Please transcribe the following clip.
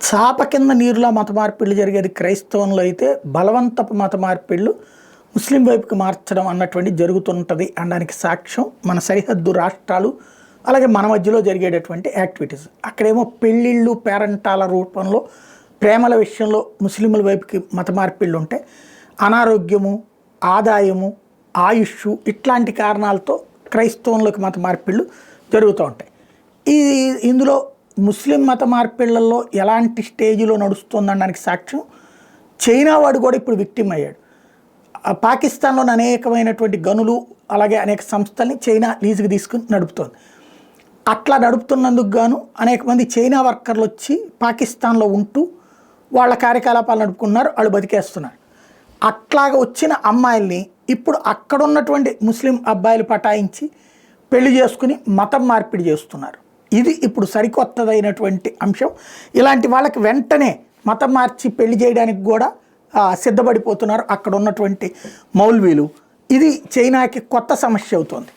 చాప కింద నీరులా మత మార్పిళ్ళు జరిగేది క్రైస్తవంలో అయితే, బలవంతపు మత మార్పిళ్ళు ముస్లిం వైపుకి మార్చడం అన్నటువంటి జరుగుతుంటుంది అనడానికి సాక్ష్యం మన సరిహద్దు రాష్ట్రాలు, అలాగే మన మధ్యలో జరిగేటటువంటి యాక్టివిటీస్. అక్కడేమో పెళ్ళిళ్ళు పేరంటాల రూపంలో ప్రేమల విషయంలో ముస్లింల వైపుకి మత మార్పిళ్ళు ఉంటే, అనారోగ్యము, ఆదాయము, ఆయుష్ ఇట్లాంటి కారణాలతో క్రైస్తవంలోకి మత మార్పిళ్ళు జరుగుతూ ఉంటాయి. ఇందులో ముస్లిం మత మార్పిళ్లలో ఎలాంటి స్టేజ్లో నడుస్తుందనడానికి సాక్ష్యం చైనా వాడు కూడా ఇప్పుడు విక్టిమ్ అయ్యాడు. పాకిస్తాన్లోని అనేకమైనటువంటి గనులు, అలాగే అనేక సంస్థల్ని చైనా లీజుకి తీసుకుని నడుపుతోంది. అట్లా నడుపుతున్నందుకు గాను అనేక మంది చైనా వర్కర్లు వచ్చి పాకిస్తాన్లో ఉంటూ వాళ్ళ కార్యకలాపాలు నడుపుకున్నారు, వాళ్ళు బతికేస్తున్నారు. అట్లాగా వచ్చిన అమ్మాయిల్ని ఇప్పుడు అక్కడ ఉన్నటువంటి ముస్లిం అబ్బాయిలు పటాయించి పెళ్లి చేసుకుని మతం మార్పిడి చేస్తున్నారు. ఇది ఇప్పుడు సరికొత్తదైనటువంటి అంశం. ఇలాంటి వాళ్ళకి వెంటనే మతం మార్చి పెళ్లి చేయడానికి కూడా సిద్ధపడిపోతున్నారు అక్కడ ఉన్నటువంటి మౌల్వీలు. ఇది చైనాకి కొత్త సమస్య అవుతోంది.